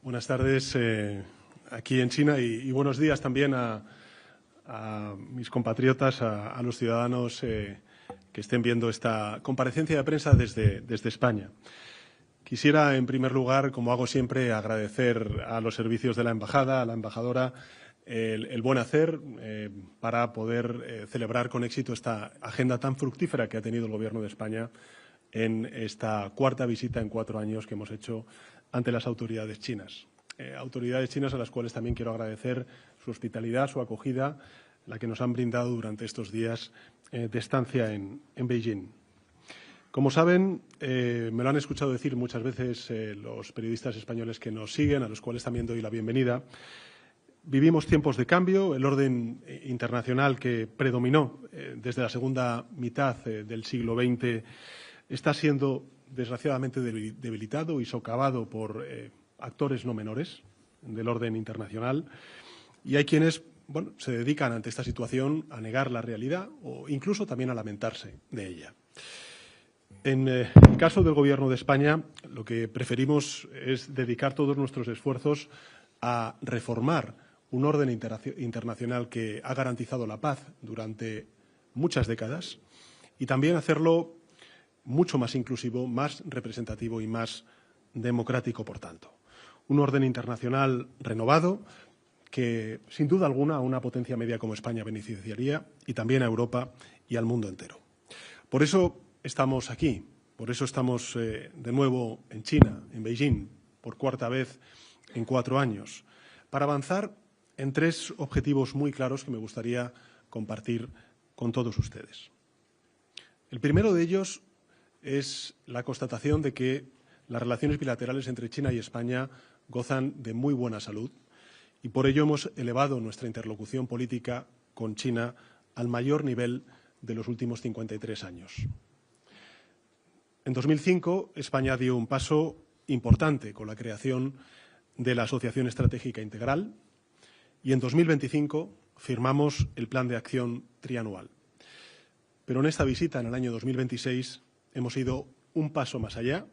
Buenas tardes aquí en China y buenos días también a mis compatriotas, a los ciudadanos que estén viendo esta comparecencia de prensa desde España. Quisiera, en primer lugar, como hago siempre, agradecer a los servicios de la embajada, a la embajadora, el buen hacer para poder celebrar con éxito esta agenda tan fructífera que ha tenido el Gobierno de España en esta cuarta visita en 4 años que hemos hecho ante las autoridades chinas. Autoridades chinas a las cuales también quiero agradecer su hospitalidad, su acogida, la que nos han brindado durante estos días de estancia en Beijing. Como saben, me lo han escuchado decir muchas veces los periodistas españoles que nos siguen, a los cuales también doy la bienvenida. Vivimos tiempos de cambio. El orden internacional que predominó desde la segunda mitad del siglo XX está siendo desgraciadamente debilitado y socavado por actores no menores del orden internacional. Y hay quienes se dedican ante esta situación a negar la realidad o incluso también a lamentarse de ella. En el caso del Gobierno de España, lo que preferimos es dedicar todos nuestros esfuerzos a reformar un orden internacional que ha garantizado la paz durante muchas décadas y también hacerlo mucho más inclusivo, más representativo y más democrático, por tanto. Un orden internacional renovado que, sin duda alguna, a una potencia media como España beneficiaría y también a Europa y al mundo entero. Por eso estamos aquí, por eso estamos de nuevo en China, en Beijing, por cuarta vez en 4 años, para avanzar en 3 objetivos muy claros que me gustaría compartir con todos ustedes. El primero de ellos es la constatación de que las relaciones bilaterales entre China y España gozan de muy buena salud y por ello hemos elevado nuestra interlocución política con China al mayor nivel de los últimos 53 años. En 2005, España dio un paso importante con la creación de la Asociación Estratégica Integral y en 2025 firmamos el Plan de Acción Trianual. Pero en esta visita, en el año 2026, hemos ido un paso más allá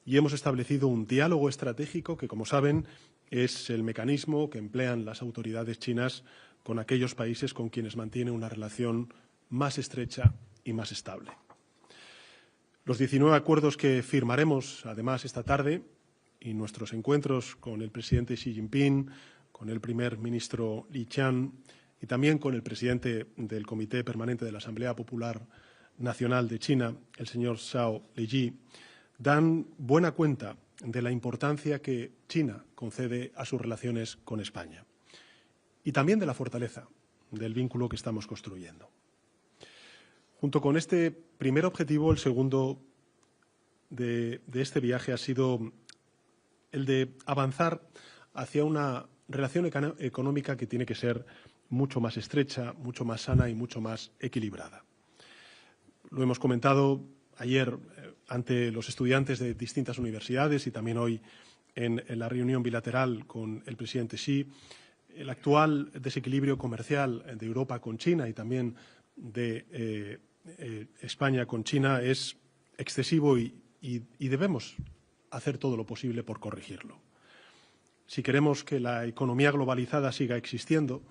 y hemos establecido un diálogo estratégico que, como saben, es el mecanismo que emplean las autoridades chinas con aquellos países con quienes mantienen una relación más estrecha y más estable. Los 19 acuerdos que firmaremos, además, esta tarde y nuestros encuentros con el presidente Xi Jinping, con el primer ministro Li Qiang y también con el presidente del Comité Permanente de la Asamblea Popular Nacional de China, el señor Zhao Leji, dan buena cuenta de la importancia que China concede a sus relaciones con España y también de la fortaleza del vínculo que estamos construyendo. Junto con este primer objetivo, el segundo de este viaje ha sido el de avanzar hacia una relación económica que tiene que ser mucho más estrecha, mucho más sana y mucho más equilibrada. Lo hemos comentado ayer ante los estudiantes de distintas universidades y también hoy en la reunión bilateral con el presidente Xi. El actual desequilibrio comercial de Europa con China y también de España con China es excesivo y debemos hacer todo lo posible por corregirlo. Si queremos que la economía globalizada siga existiendo,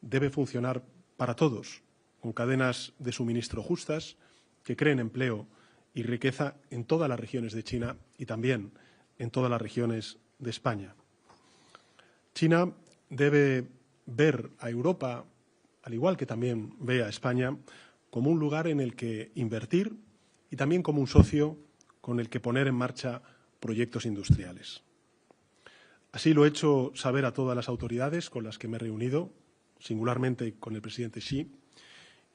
debe funcionar para todos, con cadenas de suministro justas que creen empleo y riqueza en todas las regiones de China y también en todas las regiones de España. China debe ver a Europa, al igual que también ve a España, como un lugar en el que invertir y también como un socio con el que poner en marcha proyectos industriales. Así lo he hecho saber a todas las autoridades con las que me he reunido, singularmente con el presidente Xi,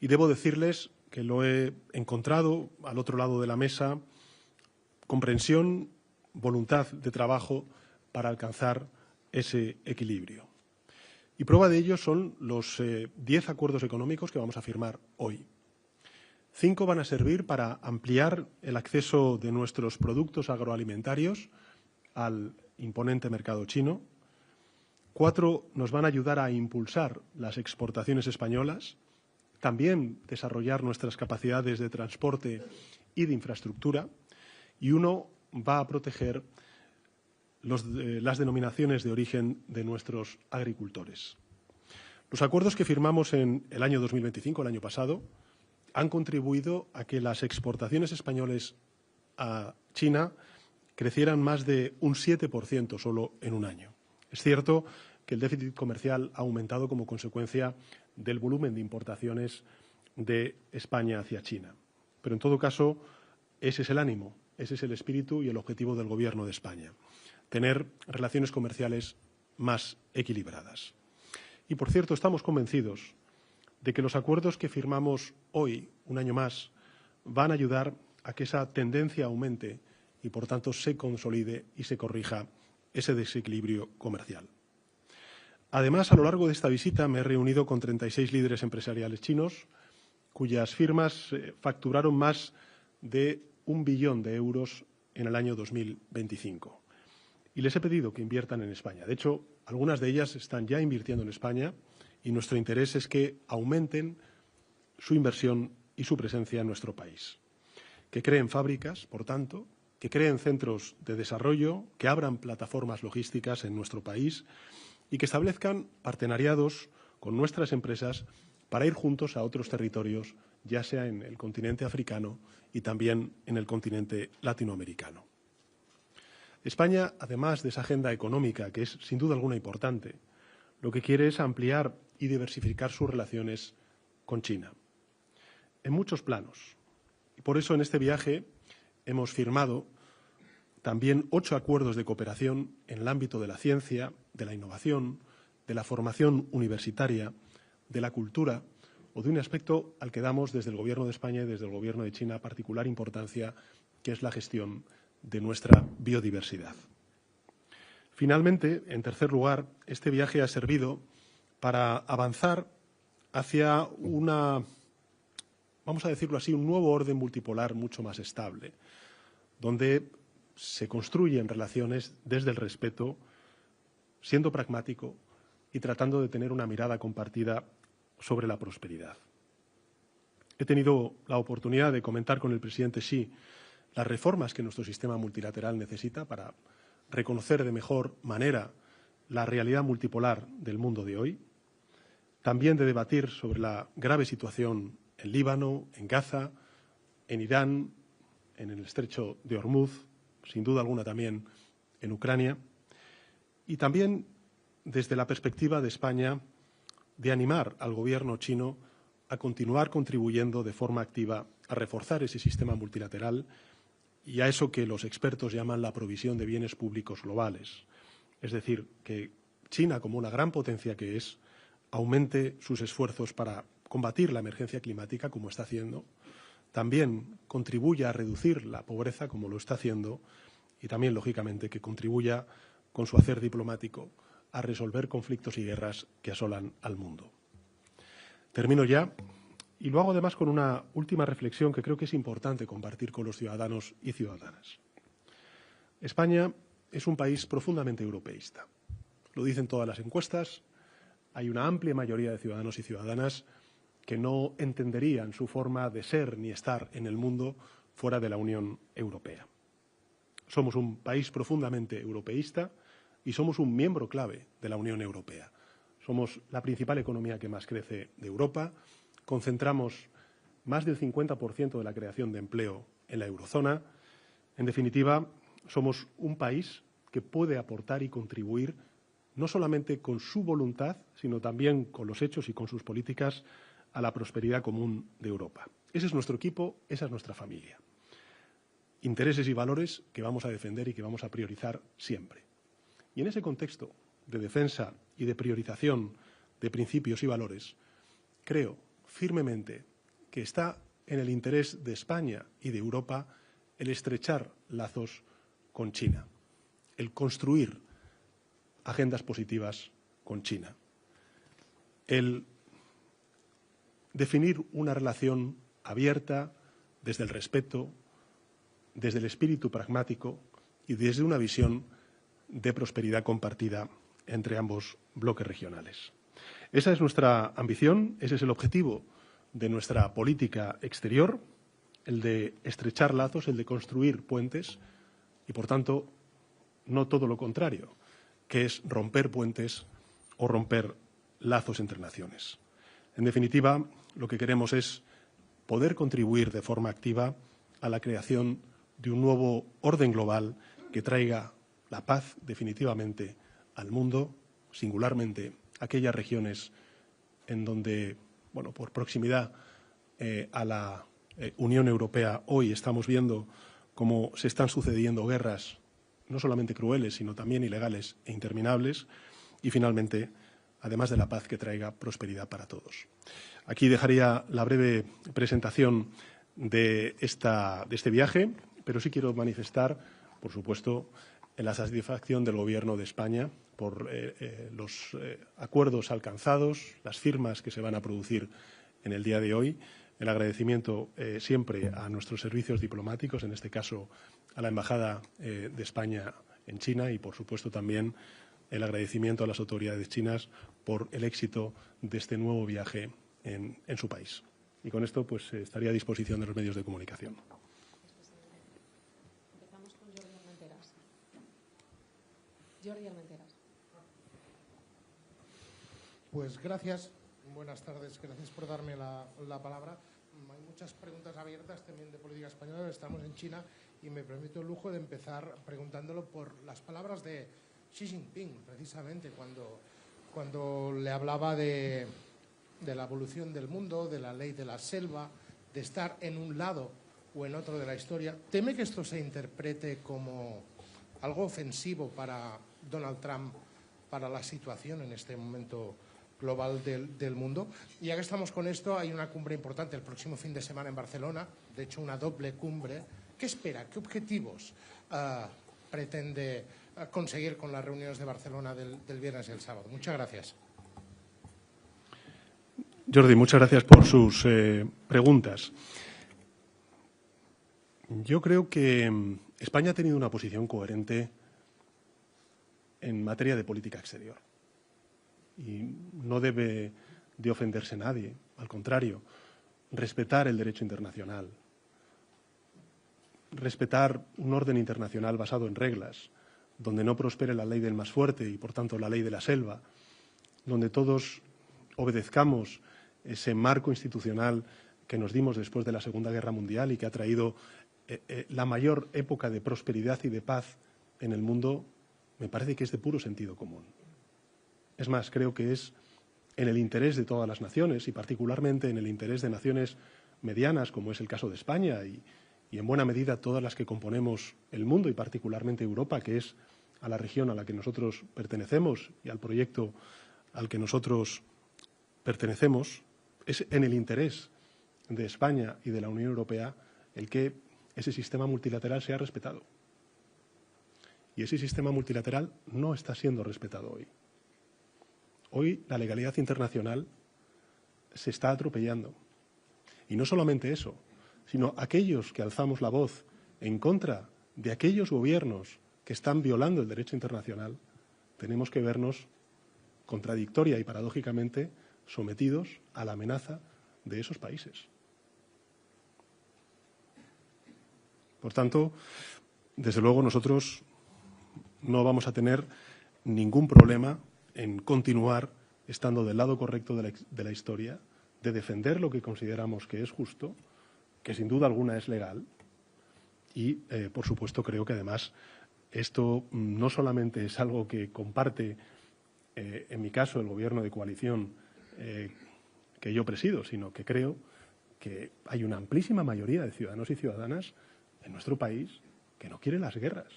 y debo decirles que lo he encontrado al otro lado de la mesa, comprensión, voluntad de trabajo para alcanzar ese equilibrio. Y prueba de ello son los 10 acuerdos económicos que vamos a firmar hoy. 5 van a servir para ampliar el acceso de nuestros productos agroalimentarios al imponente mercado chino. 4 nos van a ayudar a impulsar las exportaciones españolas, también desarrollar nuestras capacidades de transporte y de infraestructura. Y 1 va a proteger las denominaciones de origen de nuestros agricultores. Los acuerdos que firmamos en el año 2025, el año pasado, han contribuido a que las exportaciones españolas a China crecieran más de un 7% solo en un año. Es cierto que el déficit comercial ha aumentado como consecuencia del volumen de importaciones de España hacia China. Pero, en todo caso, ese es el ánimo, ese es el espíritu y el objetivo del Gobierno de España, tener relaciones comerciales más equilibradas. Y, por cierto, estamos convencidos de que los acuerdos que firmamos hoy, un año más, van a ayudar a que esa tendencia aumente y, por tanto, se consolide y se corrija ese desequilibrio comercial. Además, a lo largo de esta visita me he reunido con 36 líderes empresariales chinos, cuyas firmas facturaron más de 1 billón de euros en el año 2025. Y les he pedido que inviertan en España. De hecho, algunas de ellas están ya invirtiendo en España y nuestro interés es que aumenten su inversión y su presencia en nuestro país. Que creen fábricas, por tanto, que creen centros de desarrollo, que abran plataformas logísticas en nuestro país y que establezcan partenariados con nuestras empresas para ir juntos a otros territorios, ya sea en el continente africano y también en el continente latinoamericano. España, además de esa agenda económica, que es sin duda alguna importante, lo que quiere es ampliar y diversificar sus relaciones con China, en muchos planos. Y por eso en este viaje hemos firmado también 8 acuerdos de cooperación en el ámbito de la ciencia, de la innovación, de la formación universitaria, de la cultura o de un aspecto al que damos desde el Gobierno de España y desde el Gobierno de China particular importancia, que es la gestión de nuestra biodiversidad. Finalmente, en tercer lugar, este viaje ha servido para avanzar hacia vamos a decirlo así, un nuevo orden multipolar mucho más estable, donde se construyen relaciones desde el respeto, siendo pragmático y tratando de tener una mirada compartida sobre la prosperidad. He tenido la oportunidad de comentar con el presidente Xi las reformas que nuestro sistema multilateral necesita para reconocer de mejor manera la realidad multipolar del mundo de hoy, también de debatir sobre la grave situación en Líbano, en Gaza, en Irán, en el estrecho de Hormuz, sin duda alguna también en Ucrania, y también desde la perspectiva de España de animar al Gobierno chino a continuar contribuyendo de forma activa a reforzar ese sistema multilateral y a eso que los expertos llaman la provisión de bienes públicos globales. Es decir, que China, como una gran potencia que es, aumente sus esfuerzos para combatir la emergencia climática, como está haciendo, también contribuya a reducir la pobreza, como lo está haciendo, y también, lógicamente, que contribuya con su hacer diplomático a resolver conflictos y guerras que asolan al mundo. Termino ya, y lo hago además con una última reflexión que creo que es importante compartir con los ciudadanos y ciudadanas. España es un país profundamente europeísta. Lo dicen todas las encuestas. Hay una amplia mayoría de ciudadanos y ciudadanas que no entenderían su forma de ser ni estar en el mundo fuera de la Unión Europea. Somos un país profundamente europeísta y somos un miembro clave de la Unión Europea. Somos la principal economía que más crece de Europa, concentramos más del 50% de la creación de empleo en la eurozona. En definitiva, somos un país que puede aportar y contribuir no solamente con su voluntad, sino también con los hechos y con sus políticas a la prosperidad común de Europa. Ese es nuestro equipo, esa es nuestra familia. Intereses y valores que vamos a defender y que vamos a priorizar siempre. Y en ese contexto de defensa y de priorización de principios y valores, creo firmemente que está en el interés de España y de Europa el estrechar lazos con China, el construir agendas positivas con China, el definir una relación abierta desde el respeto, desde el espíritu pragmático y desde una visión de prosperidad compartida entre ambos bloques regionales. Esa es nuestra ambición, ese es el objetivo de nuestra política exterior, el de estrechar lazos, el de construir puentes y, por tanto, no todo lo contrario, que es romper puentes o romper lazos entre naciones. En definitiva, lo que queremos es poder contribuir de forma activa a la creación de un nuevo orden global que traiga la paz definitivamente al mundo, singularmente aquellas regiones en donde, bueno, por proximidad a la Unión Europea, hoy estamos viendo cómo se están sucediendo guerras no solamente crueles, sino también ilegales e interminables, y finalmente, además de la paz, que traiga prosperidad para todos. Aquí dejaría la breve presentación de este viaje, pero sí quiero manifestar, por supuesto, la satisfacción del Gobierno de España por los acuerdos alcanzados, las firmas que se van a producir en el día de hoy, el agradecimiento siempre a nuestros servicios diplomáticos, en este caso a la Embajada de España en China, y, por supuesto, también el agradecimiento a las autoridades chinas por el éxito de este nuevo viaje en su país. Y con esto, pues, estaría a disposición de los medios de comunicación. Empezamos con Jordi Armenteras. Jordi Armenteras. Pues gracias. Buenas tardes. Gracias por darme la palabra. Hay muchas preguntas abiertas también de política española. Estamos en China y me permito el lujo de empezar preguntándolo por las palabras de Xi Jinping, precisamente, cuando le hablaba de la evolución del mundo, de la ley de la selva, de estar en un lado o en otro de la historia. ¿Teme que esto se interprete como algo ofensivo para Donald Trump, para la situación en este momento global del mundo? Y ya que estamos con esto, hay una cumbre importante el próximo fin de semana en Barcelona, de hecho una doble cumbre. ¿Qué espera? ¿Qué objetivos pretende conseguir con las reuniones de Barcelona del viernes y el sábado? Muchas gracias. Jordi, muchas gracias por sus preguntas. Yo creo que España ha tenido una posición coherente en materia de política exterior. Y no debe de ofenderse nadie, al contrario, respetar el derecho internacional, respetar un orden internacional basado en reglas, donde no prospere la ley del más fuerte y, por tanto, la ley de la selva, donde todos obedezcamos ese marco institucional que nos dimos después de la Segunda Guerra Mundial y que ha traído la mayor época de prosperidad y de paz en el mundo, me parece que es de puro sentido común. Es más, creo que es en el interés de todas las naciones y particularmente en el interés de naciones medianas, como es el caso de España y en buena medida todas las que componemos el mundo y particularmente Europa, que es a la región a la que nosotros pertenecemos y al proyecto al que nosotros pertenecemos. Es en el interés de España y de la Unión Europea el que ese sistema multilateral sea respetado. Y ese sistema multilateral no está siendo respetado hoy. Hoy la legalidad internacional se está atropellando. Y no solamente eso, sino aquellos que alzamos la voz en contra de aquellos gobiernos que están violando el derecho internacional, tenemos que vernos contradictoria y paradójicamente sometidos a la amenaza de esos países. Por tanto, desde luego nosotros no vamos a tener ningún problema en continuar estando del lado correcto de la historia, de defender lo que consideramos que es justo, que sin duda alguna es legal y, por supuesto, creo que además esto no solamente es algo que comparte, en mi caso, el Gobierno de coalición que yo presido, sino que creo que hay una amplísima mayoría de ciudadanos y ciudadanas en nuestro país que no quiere las guerras,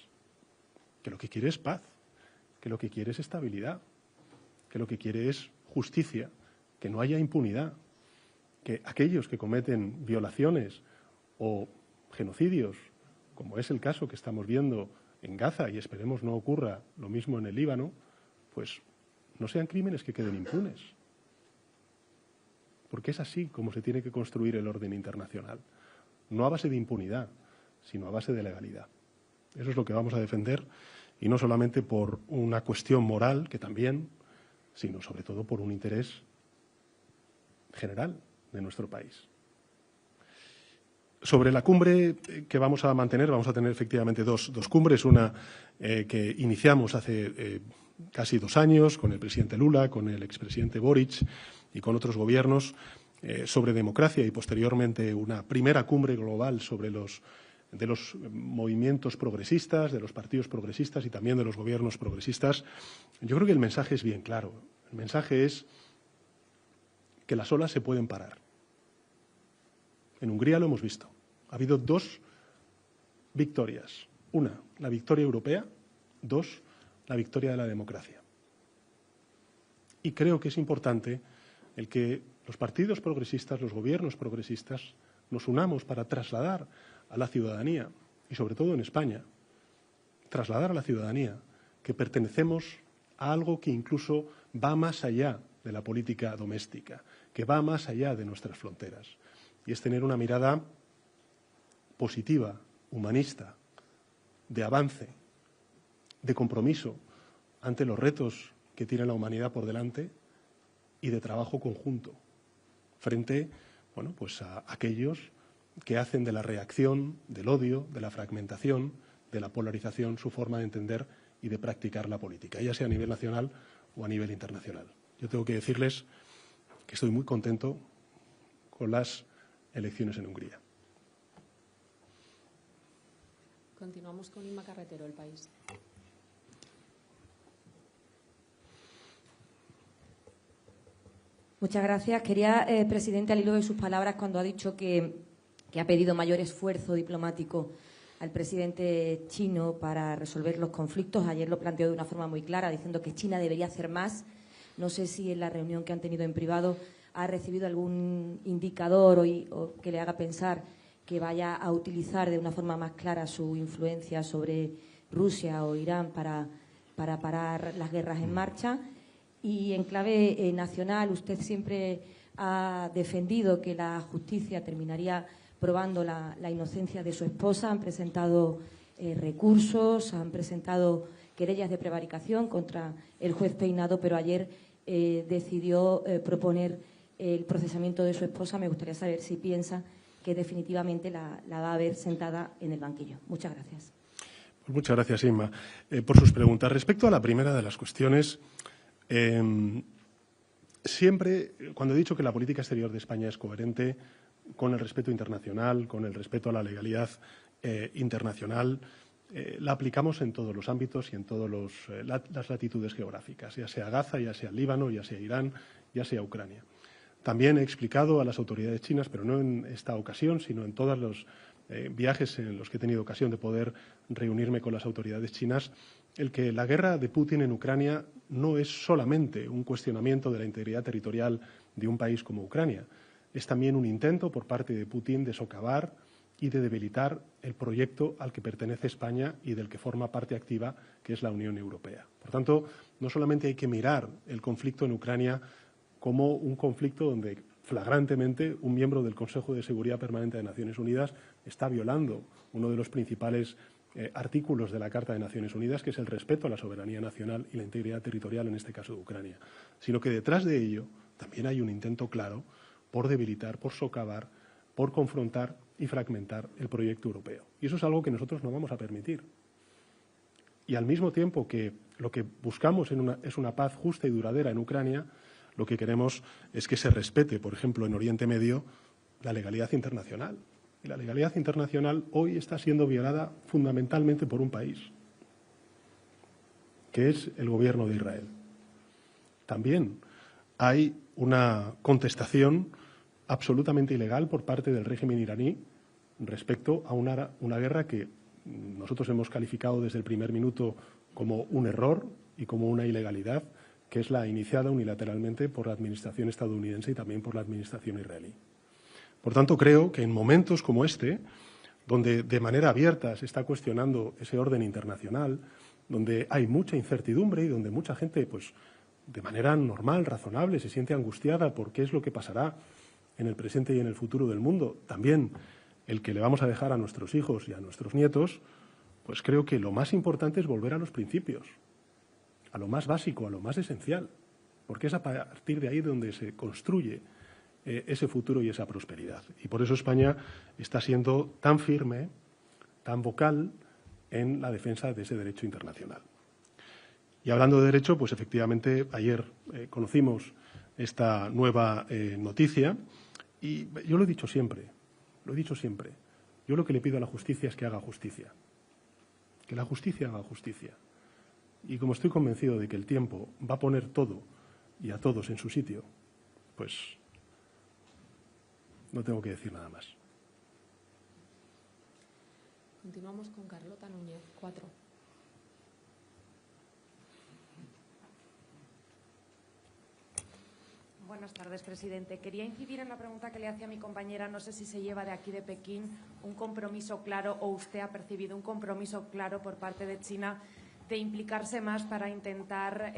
que lo que quiere es paz, que lo que quiere es estabilidad, que lo que quiere es justicia, que no haya impunidad, que aquellos que cometen violaciones o genocidios, como es el caso que estamos viendo en Gaza y esperemos no ocurra lo mismo en el Líbano, pues no sean crímenes que queden impunes. Porque es así como se tiene que construir el orden internacional. No a base de impunidad, sino a base de legalidad. Eso es lo que vamos a defender, y no solamente por una cuestión moral, que también, sino sobre todo por un interés general de nuestro país. Sobre la cumbre que vamos a mantener, vamos a tener efectivamente dos cumbres. Una que iniciamos hace casi 2 años con el presidente Lula, con el expresidente Boric y con otros gobiernos sobre democracia, y posteriormente una primera cumbre global sobre de los movimientos progresistas, de los partidos progresistas y también de los gobiernos progresistas. Yo creo que el mensaje es bien claro. El mensaje es que las olas se pueden parar. En Hungría lo hemos visto. Ha habido 2 victorias. Una, la victoria europea. 2, la victoria de la democracia. Y creo que es importante el que los partidos progresistas, los gobiernos progresistas, nos unamos para trasladar a la ciudadanía, y sobre todo en España, trasladar a la ciudadanía que pertenecemos a algo que incluso va más allá de la política doméstica, que va más allá de nuestras fronteras. Y es tener una mirada positiva, humanista, de avance, de compromiso ante los retos que tiene la humanidad por delante y de trabajo conjunto frente, bueno, pues a aquellos que hacen de la reacción, del odio, de la fragmentación, de la polarización su forma de entender y de practicar la política, ya sea a nivel nacional o a nivel internacional. Yo tengo que decirles que estoy muy contento con las elecciones en Hungría. Continuamos con Inma Carretero, El País. Muchas gracias. Quería, presidente, al hilo de sus palabras, cuando ha dicho que ha pedido mayor esfuerzo diplomático al presidente chino para resolver los conflictos. Ayer lo planteó de una forma muy clara, diciendo que China debería hacer más. No sé si en la reunión que han tenido en privado ha recibido algún indicador o que le haga pensar que vaya a utilizar de una forma más clara su influencia sobre Rusia o Irán para parar las guerras en marcha. Y en clave nacional, usted siempre ha defendido que la justicia terminaría probando la inocencia de su esposa. Han presentado recursos, han presentado querellas de prevaricación contra el juez Peinado, pero ayer decidió proponer el procesamiento de su esposa. Me gustaría saber si piensa que definitivamente la va a ver sentada en el banquillo. Muchas gracias. Pues muchas gracias, Inma, por sus preguntas. Respecto a la primera de las cuestiones, siempre, cuando he dicho que la política exterior de España es coherente con el respeto internacional, con el respeto a la legalidad internacional, la aplicamos en todos los ámbitos y en todas las latitudes geográficas, ya sea Gaza, ya sea Líbano, ya sea Irán, ya sea Ucrania. También he explicado a las autoridades chinas, pero no en esta ocasión, sino en todos los viajes en los que he tenido ocasión de poder reunirme con las autoridades chinas, el que la guerra de Putin en Ucrania no es solamente un cuestionamiento de la integridad territorial de un país como Ucrania, es también un intento por parte de Putin de socavar y de debilitar el proyecto al que pertenece España y del que forma parte activa, que es la Unión Europea. Por tanto, no solamente hay que mirar el conflicto en Ucrania como un conflicto donde flagrantemente un miembro del Consejo de Seguridad Permanente de Naciones Unidas está violando uno de los principales artículos de la Carta de Naciones Unidas, que es el respeto a la soberanía nacional y la integridad territorial, en este caso de Ucrania, sino que detrás de ello también hay un intento claro por debilitar, por socavar, por confrontar y fragmentar el proyecto europeo. Y eso es algo que nosotros no vamos a permitir. Y al mismo tiempo que lo que buscamos es una paz justa y duradera en Ucrania, lo que queremos es que se respete, por ejemplo, en Oriente Medio, la legalidad internacional. Y la legalidad internacional hoy está siendo violada fundamentalmente por un país, que es el gobierno de Israel. También hay una contestación absolutamente ilegal por parte del régimen iraní respecto a una guerra que nosotros hemos calificado desde el primer minuto como un error y como una ilegalidad, que es la iniciada unilateralmente por la administración estadounidense y también por la administración israelí. Por tanto, creo que en momentos como este, donde de manera abierta se está cuestionando ese orden internacional, donde hay mucha incertidumbre y donde mucha gente, pues, de manera normal, razonable, se siente angustiada por qué es lo que pasará en el presente y en el futuro del mundo, también el que le vamos a dejar a nuestros hijos y a nuestros nietos, pues creo que lo más importante es volver a los principios, a lo más básico, a lo más esencial, porque es a partir de ahí donde se construye ese futuro y esa prosperidad. Y por eso España está siendo tan firme, tan vocal en la defensa de ese derecho internacional. Y hablando de derecho, pues efectivamente ayer conocimos esta nueva noticia y yo lo he dicho siempre, Yo lo que le pido a la justicia es que haga justicia, que la justicia haga justicia. Y como estoy convencido de que el tiempo va a poner todo y a todos en su sitio, pues no tengo que decir nada más. Continuamos con Carlota Núñez, 4. Buenas tardes, presidente. Quería incidir en la pregunta que le hacía a mi compañera. No sé si se lleva de aquí de Pekín un compromiso claro o usted ha percibido un compromiso claro por parte de China de implicarse más para intentar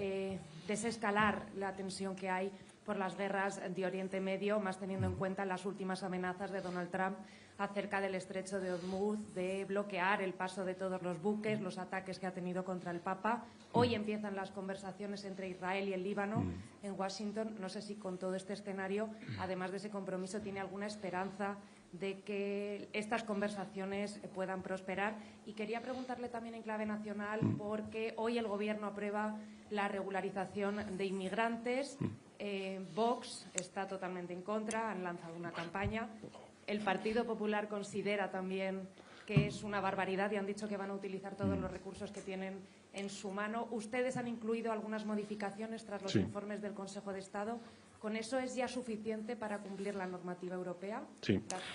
desescalar la tensión que hay por las guerras de Oriente Medio, más teniendo en cuenta las últimas amenazas de Donald Trump acerca del estrecho de Hormuz, de bloquear el paso de todos los buques, los ataques que ha tenido contra el Papa. Hoy empiezan las conversaciones entre Israel y el Líbano en Washington. No sé si con todo este escenario, además de ese compromiso, tiene alguna esperanza de que estas conversaciones puedan prosperar. Y quería preguntarle también en clave nacional, porque hoy el Gobierno aprueba la regularización de inmigrantes. Vox está totalmente en contra, han lanzado una campaña. El Partido Popular considera también que es una barbaridad y han dicho que van a utilizar todos los recursos que tienen en su mano. ¿Ustedes han incluido algunas modificaciones tras los informes del Consejo de Estado? ¿Con eso es ya suficiente para cumplir la normativa europea? Sí. Gracias.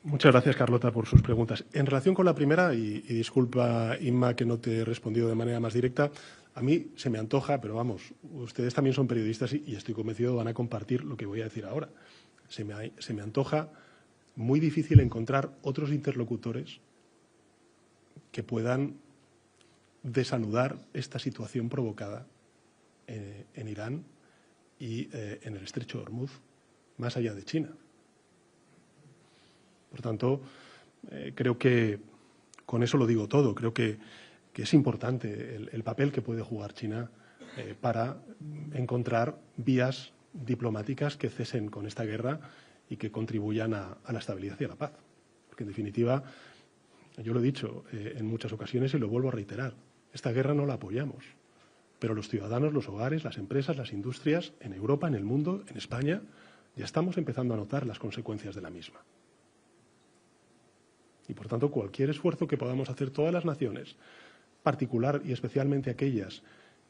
Muchas gracias, Carlota, por sus preguntas. En relación con la primera, y disculpa, Inma, que no te he respondido de manera más directa, a mí se me antoja, pero vamos, ustedes también son periodistas y estoy convencido van a compartir lo que voy a decir ahora. Se me antoja muy difícil encontrar otros interlocutores que puedan desanudar esta situación provocada en Irán y en el estrecho de Hormuz, más allá de China. Por tanto, creo que con eso lo digo todo. Creo que es importante el papel que puede jugar China para encontrar vías diplomáticas que cesen con esta guerra y que contribuyan a la estabilidad y a la paz. Porque, en definitiva, yo lo he dicho en muchas ocasiones y lo vuelvo a reiterar, esta guerra no la apoyamos, pero los ciudadanos, los hogares, las empresas, las industrias, en Europa, en el mundo, en España, ya estamos empezando a notar las consecuencias de la misma. Y, por tanto, cualquier esfuerzo que podamos hacer todas las naciones, particular y especialmente aquellas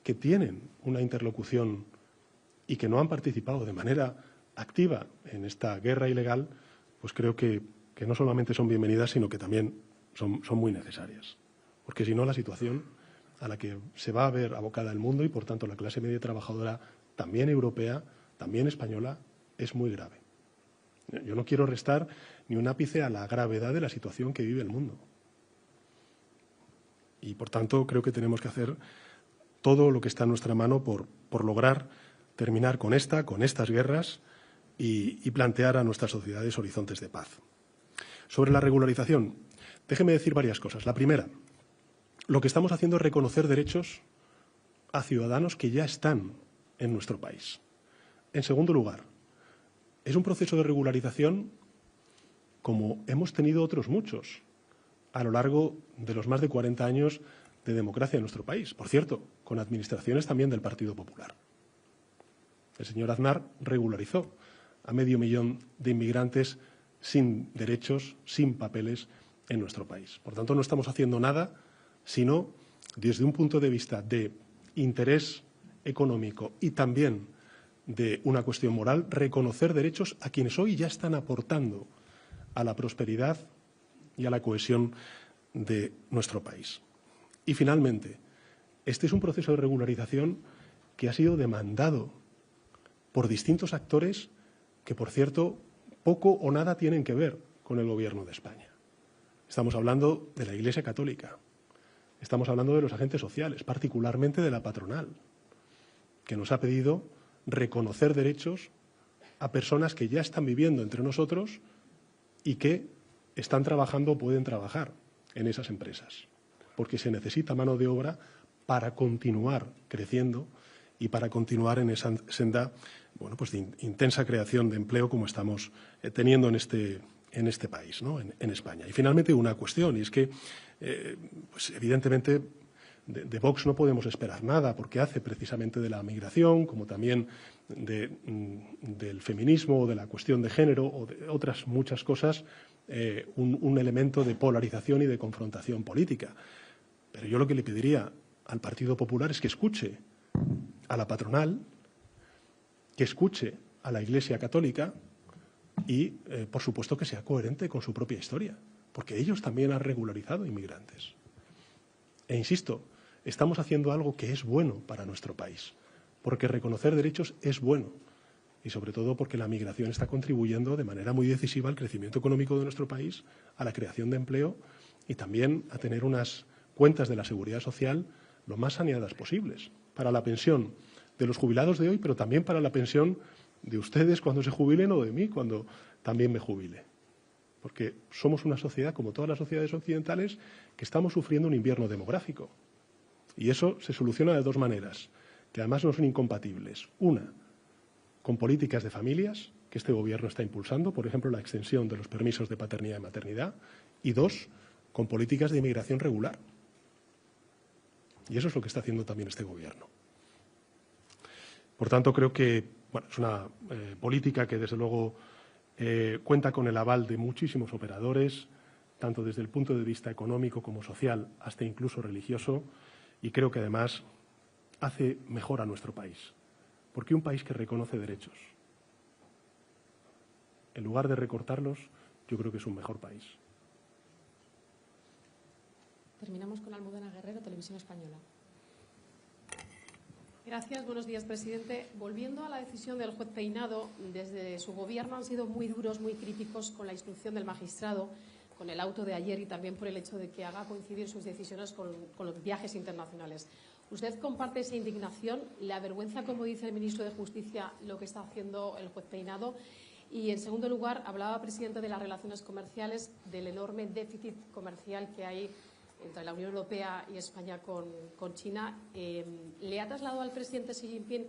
que tienen una interlocución y que no han participado de manera activa en esta guerra ilegal, pues creo que no solamente son bienvenidas, sino que también son muy necesarias. Porque si no, la situación a la que se va a ver abocada el mundo y, por tanto, la clase media trabajadora, también europea, también española, es muy grave. Yo no quiero restar ni un ápice a la gravedad de la situación que vive el mundo. Y, por tanto, creo que tenemos que hacer todo lo que está en nuestra mano por lograr terminar con estas guerras y plantear a nuestras sociedades horizontes de paz. Sobre la regularización, déjeme decir varias cosas. La primera, lo que estamos haciendo es reconocer derechos a ciudadanos que ya están en nuestro país. En segundo lugar, es un proceso de regularización como hemos tenido otros muchos a lo largo de los más de 40 años de democracia en nuestro país. Por cierto, con administraciones también del Partido Popular. El señor Aznar regularizó a 500.000 de inmigrantes sin derechos, sin papeles en nuestro país. Por tanto, no estamos haciendo nada, sino desde un punto de vista de interés económico y también de una cuestión moral, reconocer derechos a quienes hoy ya están aportando a la prosperidad y a la cohesión de nuestro país. Y, finalmente, este es un proceso de regularización que ha sido demandado por distintos actores que, por cierto, poco o nada tienen que ver con el Gobierno de España. Estamos hablando de la Iglesia Católica, estamos hablando de los agentes sociales, particularmente de la patronal, que nos ha pedido reconocer derechos a personas que ya están viviendo entre nosotros y que están trabajando o pueden trabajar en esas empresas, porque se necesita mano de obra para continuar creciendo y para continuar en esa senda, bueno, pues de intensa creación de empleo como estamos teniendo en este país, ¿no? en España. Y finalmente una cuestión, y es que, pues evidentemente, de Vox no podemos esperar nada, porque hace precisamente de la migración, como también del feminismo o de la cuestión de género o de otras muchas cosas, un elemento de polarización y de confrontación política. Pero yo lo que le pediría al Partido Popular es que escuche a la patronal, que escuche a la Iglesia Católica y, por supuesto, que sea coherente con su propia historia, porque ellos también han regularizado inmigrantes. E insisto, estamos haciendo algo que es bueno para nuestro país, porque reconocer derechos es bueno y, sobre todo, porque la migración está contribuyendo de manera muy decisiva al crecimiento económico de nuestro país, a la creación de empleo y también a tener unas cuentas de la seguridad social lo más saneadas posibles, para la pensión de los jubilados de hoy, pero también para la pensión de ustedes cuando se jubilen o de mí cuando también me jubile. Porque somos una sociedad, como todas las sociedades occidentales, que estamos sufriendo un invierno demográfico. Y eso se soluciona de dos maneras, que además no son incompatibles. Una, con políticas de familias, que este Gobierno está impulsando, por ejemplo, la extensión de los permisos de paternidad y maternidad. Y dos, con políticas de inmigración regular. Y eso es lo que está haciendo también este Gobierno. Por tanto, creo que bueno, es una política que, desde luego, cuenta con el aval de muchísimos operadores, tanto desde el punto de vista económico como social, hasta incluso religioso, y creo que, además, hace mejor a nuestro país. Porque un país que reconoce derechos, en lugar de recortarlos, yo creo que es un mejor país. Terminamos con Almudena Guerrero, Televisión Española. Gracias. Buenos días, presidente. Volviendo a la decisión del juez Peinado, desde su gobierno han sido muy duros, muy críticos con la instrucción del magistrado, con el auto de ayer y también por el hecho de que haga coincidir sus decisiones con los viajes internacionales. ¿Usted comparte esa indignación? ¿Le avergüenza, como dice el ministro de Justicia, lo que está haciendo el juez Peinado? Y, en segundo lugar, hablaba, presidente, de las relaciones comerciales, del enorme déficit comercial que hay entre la Unión Europea y España con China. ¿Le ha trasladado al presidente Xi Jinping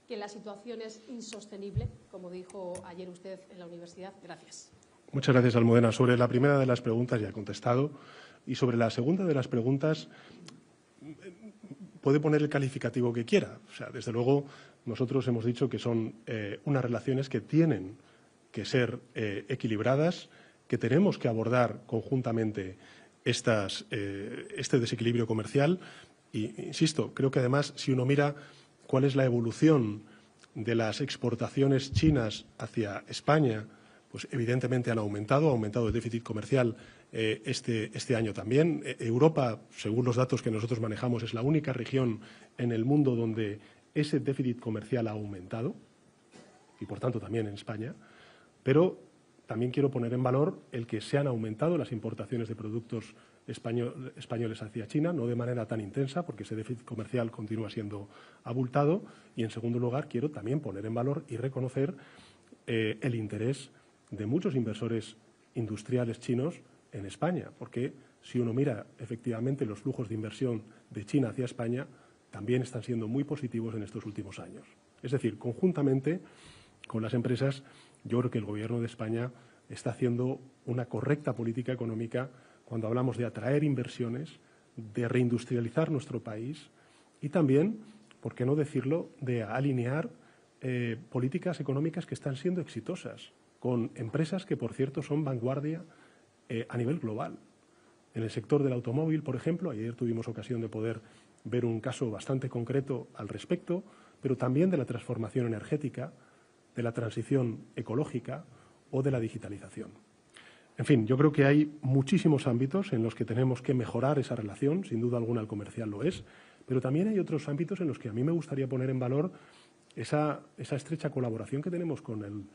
que la situación es insostenible, como dijo ayer usted en la universidad? Gracias. Muchas gracias, Almudena. Sobre la primera de las preguntas ya he contestado. Y sobre la segunda de las preguntas, puede poner el calificativo que quiera. O sea, desde luego, nosotros hemos dicho que son unas relaciones que tienen que ser equilibradas, que tenemos que abordar conjuntamente este desequilibrio comercial. Y, insisto, creo que además, si uno mira cuál es la evolución de las exportaciones chinas hacia España, pues evidentemente han aumentado el déficit comercial este año también. Europa, según los datos que nosotros manejamos, es la única región en el mundo donde ese déficit comercial ha aumentado, y por tanto también en España. Pero también quiero poner en valor el que se han aumentado las importaciones de productos españoles hacia China, no de manera tan intensa, porque ese déficit comercial continúa siendo abultado. Y, en segundo lugar, quiero también poner en valor y reconocer el interés de muchos inversores industriales chinos en España, porque si uno mira efectivamente los flujos de inversión de China hacia España, también están siendo muy positivos en estos últimos años. Es decir, conjuntamente con las empresas, yo creo que el Gobierno de España está haciendo una correcta política económica cuando hablamos de atraer inversiones, de reindustrializar nuestro país y también, por qué no decirlo, de alinear políticas económicas que están siendo exitosas, con empresas que, por cierto, son vanguardia a nivel global. En el sector del automóvil, por ejemplo, ayer tuvimos ocasión de poder ver un caso bastante concreto al respecto, pero también de la transformación energética, de la transición ecológica o de la digitalización. En fin, yo creo que hay muchísimos ámbitos en los que tenemos que mejorar esa relación, sin duda alguna el comercial lo es, pero también hay otros ámbitos en los que a mí me gustaría poner en valor esa estrecha colaboración que tenemos con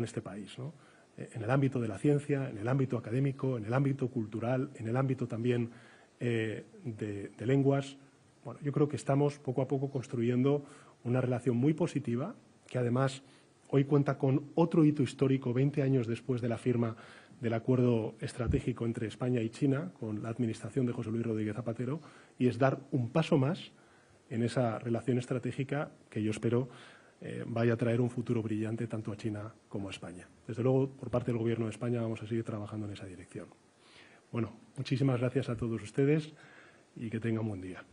este país, ¿no? En el ámbito de la ciencia, en el ámbito académico, en el ámbito cultural, en el ámbito también de lenguas. Bueno, yo creo que estamos poco a poco construyendo una relación muy positiva, que además hoy cuenta con otro hito histórico 20 años después de la firma del acuerdo estratégico entre España y China, con la administración de José Luis Rodríguez Zapatero, y es dar un paso más en esa relación estratégica que yo espero vaya a traer un futuro brillante tanto a China como a España. Desde luego, por parte del Gobierno de España vamos a seguir trabajando en esa dirección. Bueno, muchísimas gracias a todos ustedes y que tengan buen día.